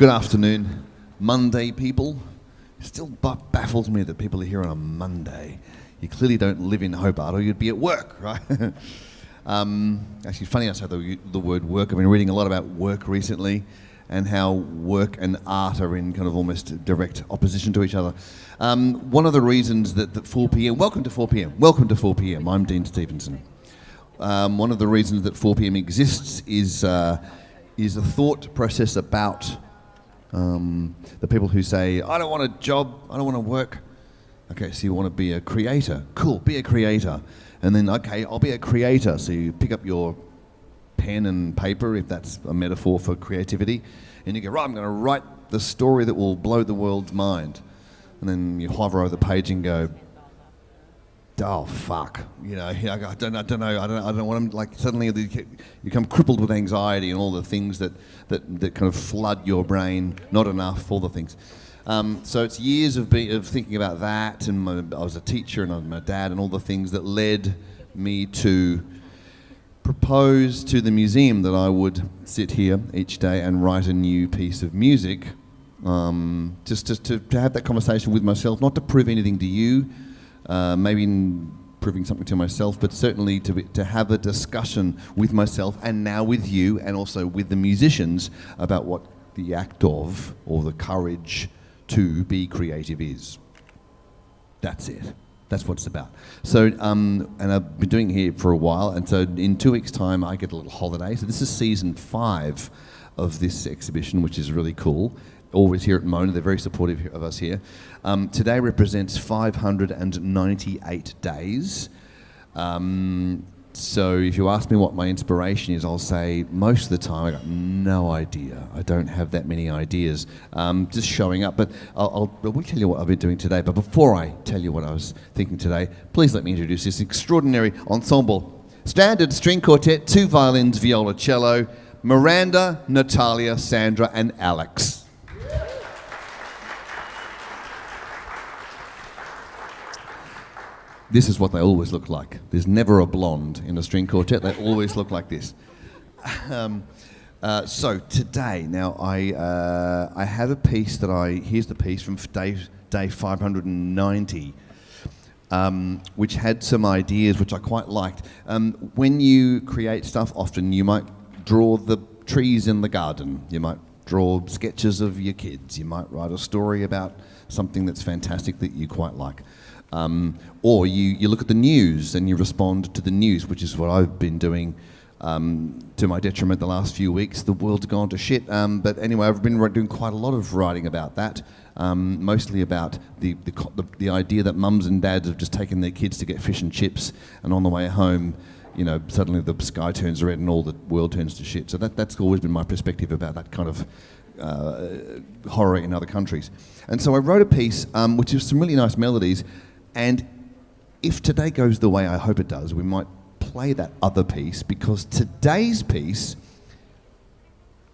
Good afternoon, Monday people. It still baffles me that people are here on a Monday. You clearly don't live in Hobart or you'd be at work, right? Actually, funny I say the word work. I've been reading a lot about work recently and how work and art are in kind of almost direct opposition to each other. One of the reasons that 4pm, welcome to 4pm, I'm Dean Stevenson. One of the reasons that 4pm exists is a thought process about the people who say, I don't want a job, I don't want to work. Okay, so you want to be a creator. Cool, be a creator. And then, okay, I'll be a creator. So you pick up your pen and paper, if that's a metaphor for creativity, and you go, right, I'm going to write the story that will blow the world's mind. And then you hover over the page and go, oh fuck, you know, I don't know, want to, like, suddenly you become crippled with anxiety and all the things that kind of flood your brain, not enough, all the things. So it's years of thinking about that, and I was a teacher and I was my dad and all the things that led me to propose to the museum that I would sit here each day and write a new piece of music, just to have that conversation with myself, not to prove anything to you, maybe proving something to myself, but certainly to have a discussion with myself and now with you and also with the musicians about what the act of, or the courage to be creative is. That's it. That's what it's about. So, and I've been doing it here for a while, and so in 2 weeks' time I get a little holiday. So this is season 5 of this exhibition, which is really cool. Always here at Mona, they're very supportive of us here. Today represents 598 days. So if you ask me what my inspiration is, I'll say most of the time I got no idea. I don't have that many ideas, just showing up. But I will tell you what I've been doing today. But before I tell you what I was thinking today, please let me introduce this extraordinary ensemble. Standard string quartet, 2 violins, viola, cello, Miranda, Natalia, Sandra and Alex. This is what they always look like. There's never a blonde in a string quartet. They always look like this. So today, now I have a piece here's the piece from day 590, which had some ideas which I quite liked. When you create stuff, often you might draw the trees in the garden. You might draw sketches of your kids. You might write a story about something that's fantastic that you quite like. Or you look at the news and you respond to the news, which is what I've been doing to my detriment the last few weeks. The world's gone to shit. But anyway, I've been doing quite a lot of writing about that, mostly about the idea that mums and dads have just taken their kids to get fish and chips, and on the way home, you know, suddenly the sky turns red and all the world turns to shit. So that's always been my perspective about that kind of horror in other countries. And so I wrote a piece which has some really nice melodies. And if today goes the way I hope it does, we might play that other piece, because today's piece,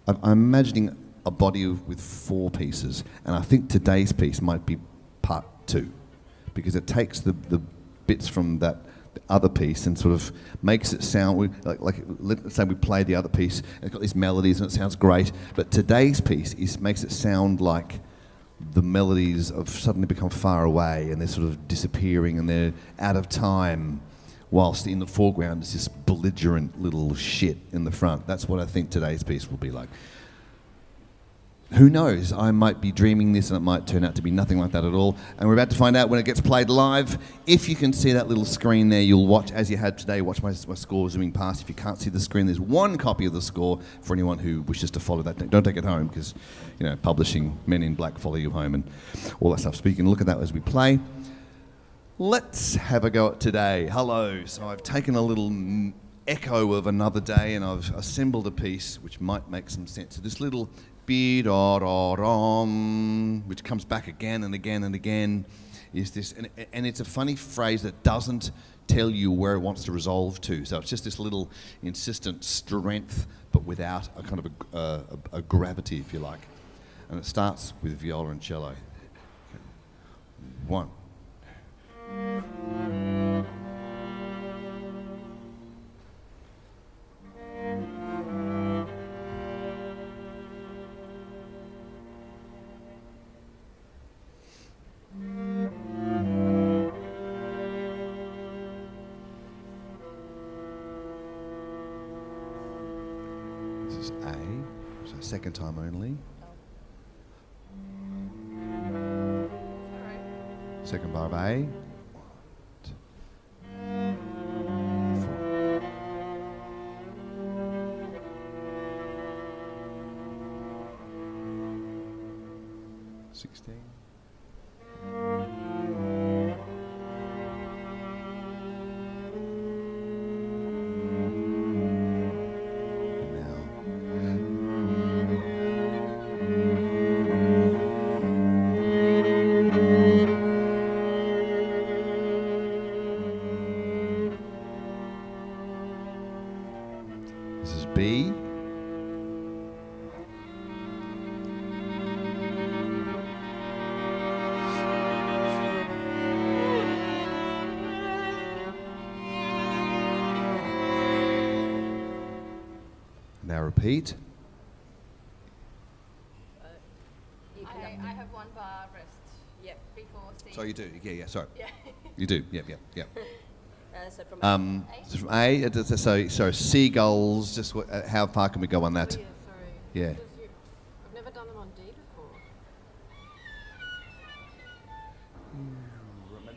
I'm imagining a body with 4 pieces, and I think today's piece might be part 2, because it takes the bits from that other piece and sort of makes it sound, let's say we play the other piece, and it's got these melodies and it sounds great, but today's piece makes it sound like the melodies have suddenly become far away and they're sort of disappearing and they're out of time, whilst in the foreground is this belligerent little shit in the front. That's what I think today's piece will be like. Who knows? I might be dreaming this and it might turn out to be nothing like that at all. And we're about to find out when it gets played live. If you can see that little screen there, you'll watch, as you had today, watch my score zooming past. If you can't see the screen, there's 1 copy of the score for anyone who wishes to follow that. Don't take it home, because, you know, publishing Men in Black follow you home and all that stuff. So you can look at that as we play. Let's have a go at today. Hello. So I've taken a little echo of another day and I've assembled a piece which might make some sense. So this little which comes back again and again and again, is this, and it's a funny phrase that doesn't tell you where it wants to resolve to. So it's just this little insistent strength, but without a kind of a gravity, if you like. And it starts with viola and cello. 1. This is A, so second time only. Second bar of A. 1, 2, 4. 16. This is B. Now repeat. I have one bar rest. Yep, before C. So you do, yeah, sorry. Yeah. You do, yep. So from So from A, so seagulls, just how far can we go on that? Oh, yeah, sorry. Yeah. Because I've never done them on D before.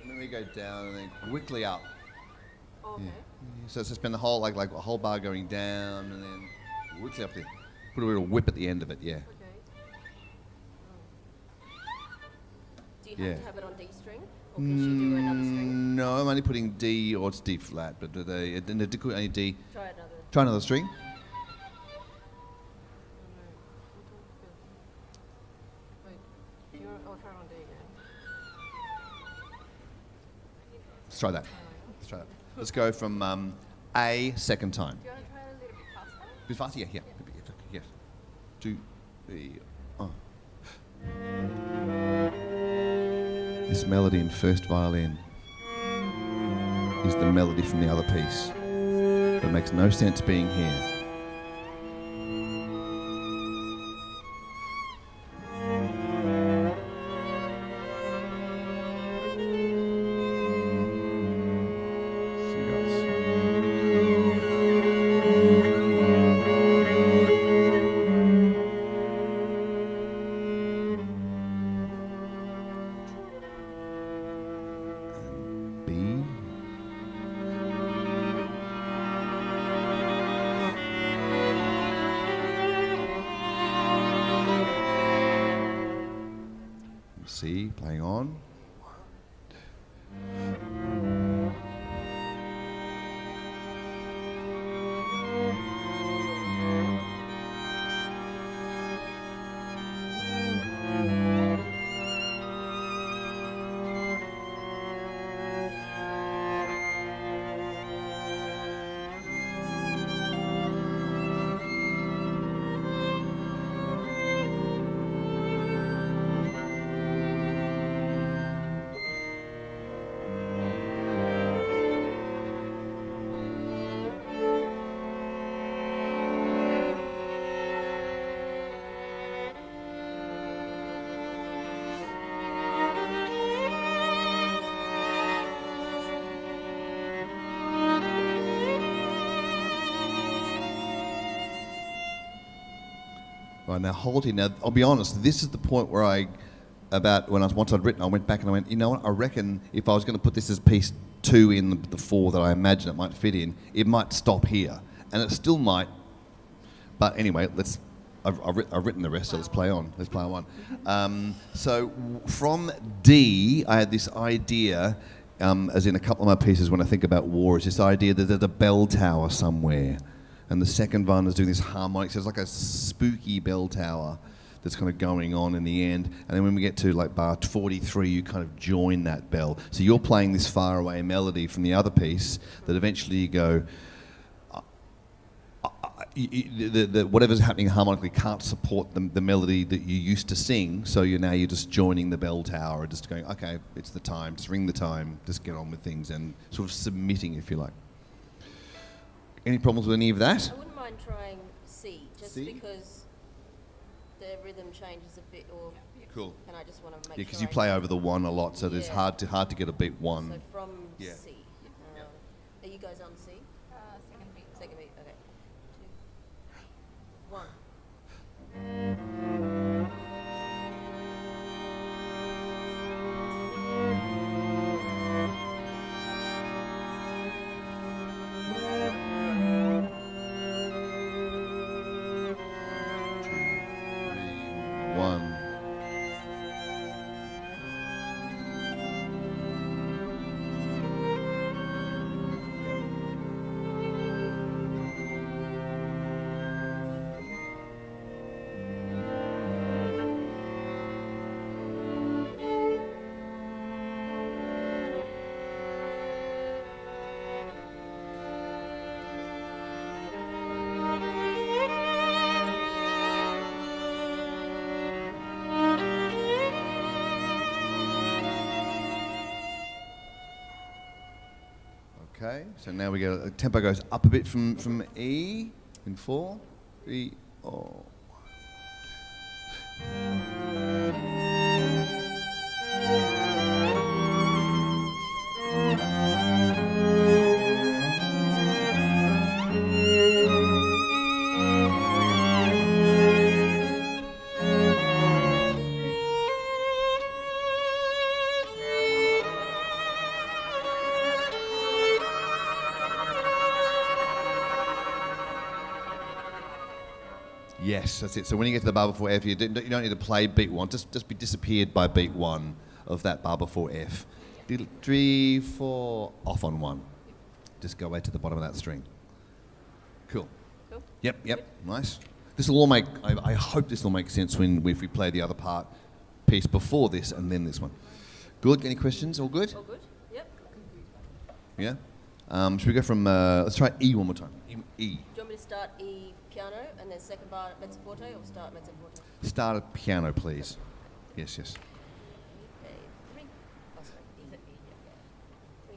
Then we go down and then quickly up. Oh, okay. Yeah. So it's just been the whole, like a whole bar going down and then quickly up there. Put a little whip at the end of it, yeah. Okay. do you have Yeah. to have it on D string? Or can she do another string? No, I'm only putting D or it's D flat, but only D. Try another. Try another string. Wait, I'll try it on D again. Let's try that. Let's try that. Let's go from A, second time. Do you want to try it a little bit faster? Bit faster? Yeah. Yes. 2, 3, This melody in first violin is the melody from the other piece. But it makes no sense being here. B. C, playing on. Right, now hold here. Now, I'll be honest, this is the point where once I'd written, I went back and I went, you know what, I reckon if I was going to put this as piece 2 in the 4 that I imagine it might fit in, it might stop here. And it still might, but anyway, I've written the rest, so let's play on. Let's play on. So from D, I had this idea, as in a couple of my pieces when I think about war, is this idea that there's a bell tower somewhere. And the second one is doing this harmonic, so it's like a spooky bell tower that's kind of going on in the end. And then when we get to like bar 43, you kind of join that bell. So you're playing this faraway melody from the other piece that eventually you go, whatever's happening harmonically can't support the melody that you used to sing, so you're just joining the bell tower, just going, okay, it's the time, just ring the time, just get on with things, and sort of submitting, if you like. Any problems with any of that? I wouldn't mind trying C, just C? because the rhythm changes a bit, or Cool. and I just want to make Yeah, because sure you play over the 1 a lot, so it's Yeah. hard to get a beat 1. So from Yeah. C. Are you guys on C? Second beat, okay. 1. One. Okay, so now we go. Tempo goes up a bit from E in 4. E. Oh. Yes, that's it. So when you get to the bar before F, you don't need to play beat 1. Just be disappeared by beat 1 of that bar before F. 3, 4, off on 1. Just go away to the bottom of that string. Cool. Cool. Yep. Nice. This will all make. I hope this will make sense if we play the other piece before this and then this one. Good. Any questions? All good? All good? Yep. Yeah. Should we go from? Let's try E one more time. E. Do you want me to start E piano and then second bar mezzo forte, or start mezzo forte? Start at piano, please. Yes. Okay, 3. Oh, sorry, E. Yeah. 3.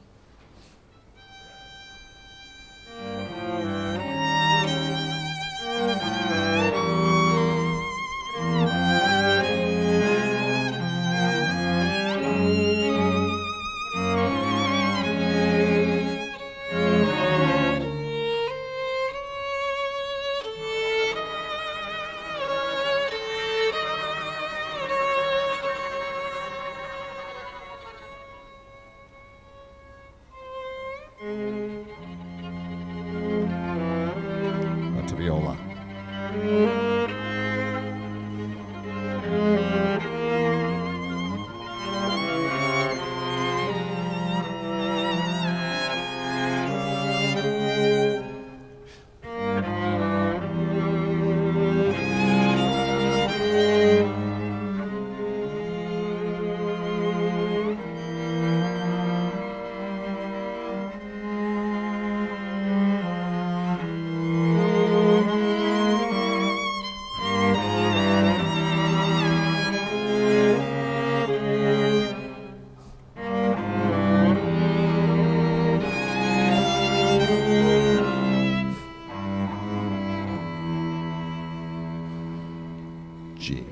That's a viola. G.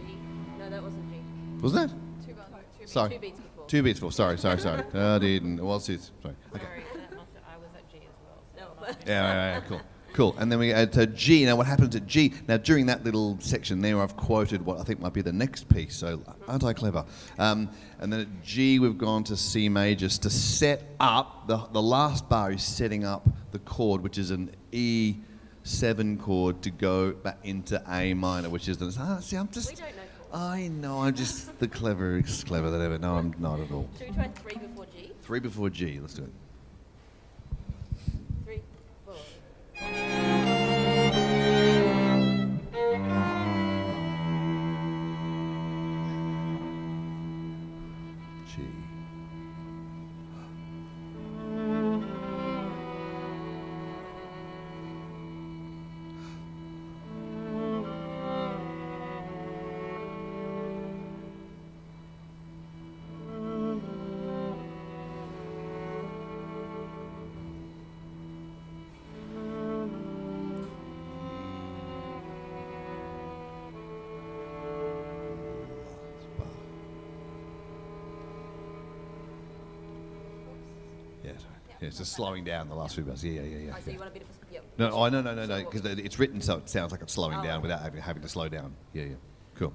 No, that wasn't G. Wasn't it? 2 bars. 2 Sorry. 2 beats before. 2 beats before. Sorry. I didn't. It was it? Sorry. Okay. Sorry, I was at G as well. So No, it but- must be- Yeah. Cool. And then we add to G. Now, what happens at G? Now, during that little section there, I've quoted what I think might be the next piece. So, aren't I clever? And then at G, we've gone to C major to set up the last bar is setting up the chord, which is an E7 chord to go back into A minor, which is the. See, I'm just. We don't know chords. I know. I'm just the cleverest clever that ever. No, I'm not at all. Should we try 3 before G? 3 before G. Let's do it. 3, 4. G. Yeah, it's just slowing down the last few bars. Yeah. Oh, so you want a bit of a... Yep. No, no, because it's written so it sounds like it's slowing down without having to slow down. Yeah. Cool.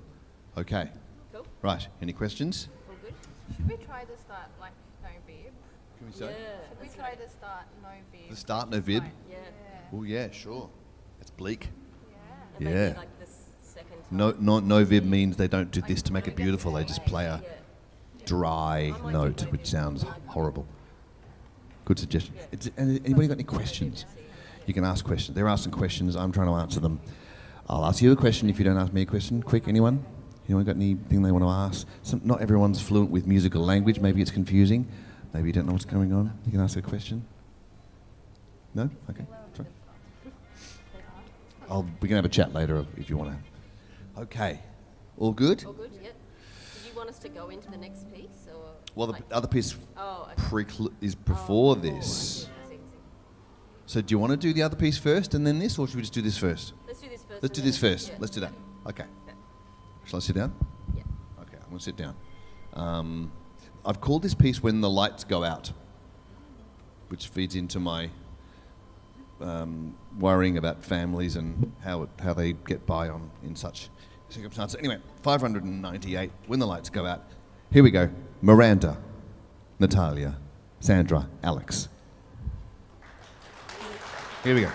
Okay. Cool. Right. Any questions? All good? Should we try the start like no bib? Can we say? Should we try the start no bib? The start no vib? Yeah. Oh, yeah, sure. It's bleak. And Yeah. maybe like this second time. No vib means they don't do this to make it beautiful. They just play a dry note, which sounds horrible. Good suggestion. Anybody got any questions? You can ask questions. They're asking questions. I'm trying to answer them. I'll ask you a question if you don't ask me a question. Quick, anyone? Anyone got anything they want to ask? Not everyone's fluent with musical language. Maybe it's confusing. Maybe you don't know what's going on. You can ask a question. No? Okay. Try. We can have a chat later if you want to. Okay. All good? All good, yeah. Did you want us to go into the next piece? Or Well, the like- other piece Oh, okay. is before this. I see. So do you want to do the other piece first and then this, or should we just do this first? Let's do this first. Let's and do then- this first. yeah. Let's do that. Okay. Okay. Shall I sit down? Yeah. Okay, I'm going to sit down. I've called this piece When the Lights Go Out, which feeds into my worrying about families and how they get by in such circumstances. Anyway, 598, When the Lights Go Out. Here we go. Miranda, Natalia, Sandra, Alex. Here we go.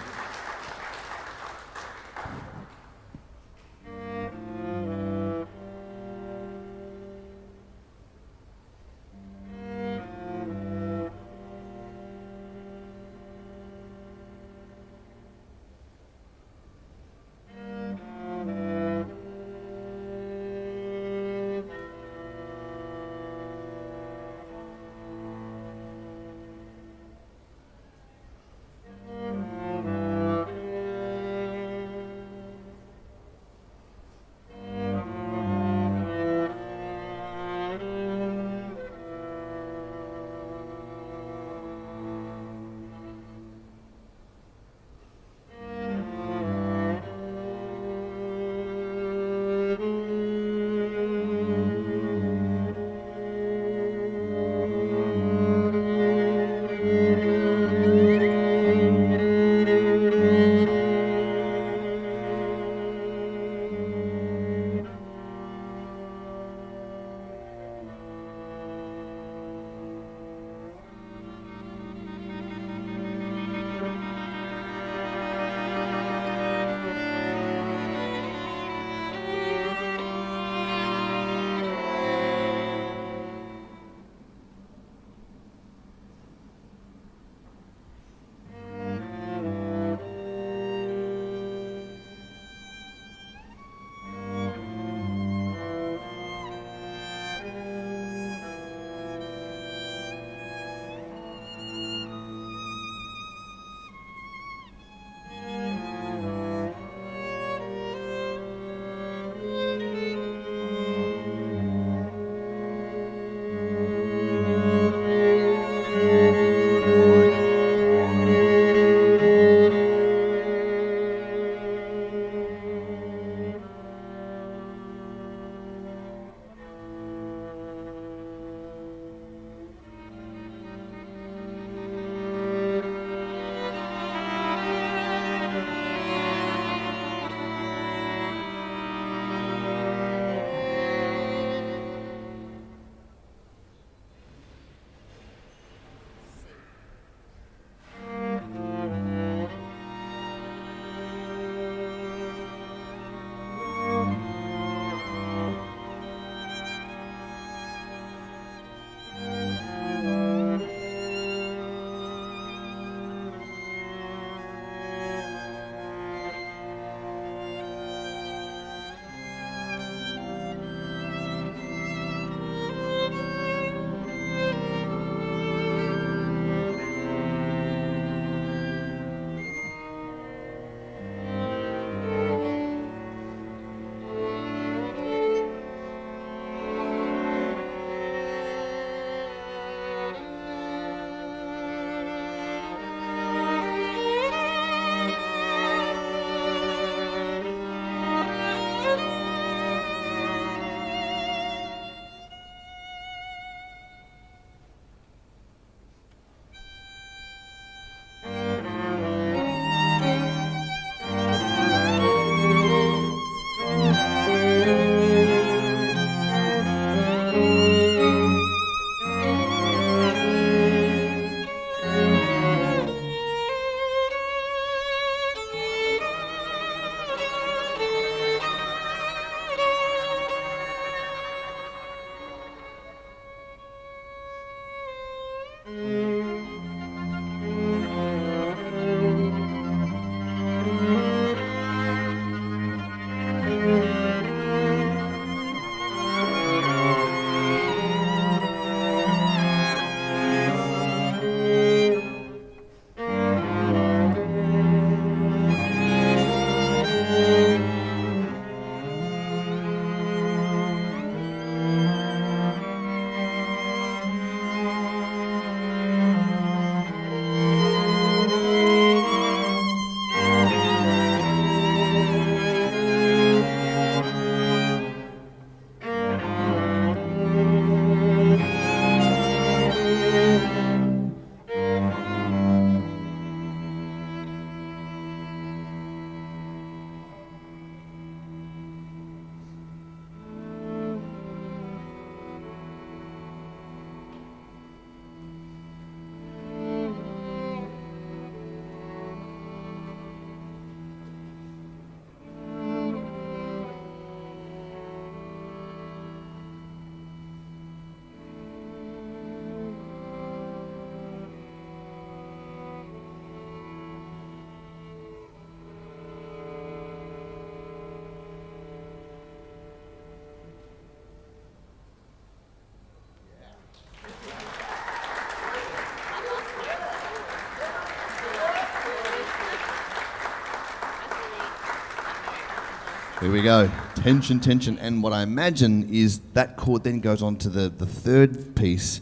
Here we go. Tension, tension. And what I imagine is that chord then goes on to the third piece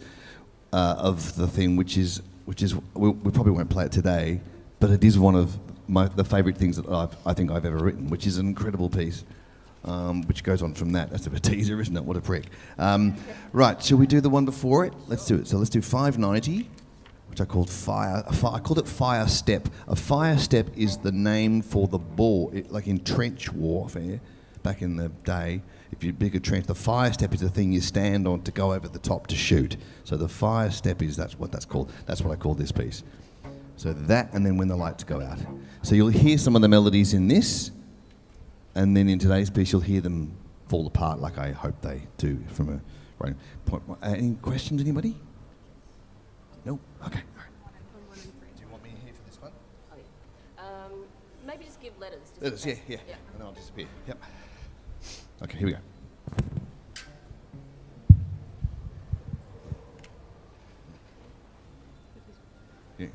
of the thing, which is we probably won't play it today, but it is one of the favourite things that I think I've ever written, which is an incredible piece, which goes on from that. That's a bit of a teaser, isn't it? What a prick. Right, shall we do the one before it? Let's do it. So let's do 590. Which I called I called it fire step. A fire step is the name for the ball, like in trench warfare, back in the day. If you dig a trench, the fire step is the thing you stand on to go over the top to shoot. So the fire step that's what that's called. That's what I call this piece. So that, and then when the lights go out. So you'll hear some of the melodies in this, and then in today's piece you'll hear them fall apart, like I hope they do from a writing point. Any questions, anybody? No? Okay. All right. Do you want me here for this one? Oh, yeah. Maybe just give letters. Just Letters, in case. yeah. And then I'll disappear. Yep. Okay, here we go. Yeah.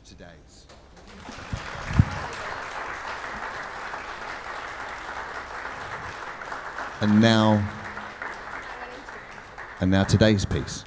today's. And now today's piece.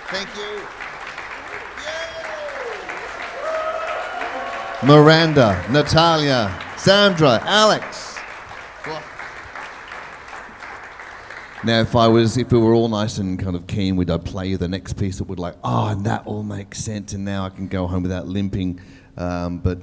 Thank you. Yay! Miranda, Natalia, Sandra, Alex. Now, if we were all nice and kind of keen, I'd play you the next piece that would and that all makes sense, and now I can go home without limping. But,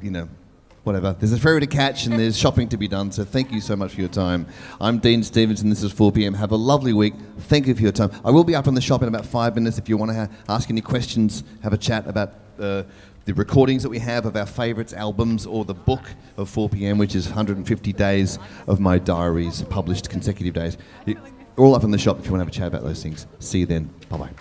whatever. There's a ferry to catch and there's shopping to be done, so thank you so much for your time. I'm Dean Stevenson, this is 4 p.m. Have a lovely week. Thank you for your time. I will be up in the shop in about 5 minutes if you want to ask any questions, have a chat about the recordings that we have of our favourites albums, or the book of 4 p.m, which is 150 days of my diaries, published consecutive days. We're all up in the shop if you want to have a chat about those things. See you then. Bye-bye.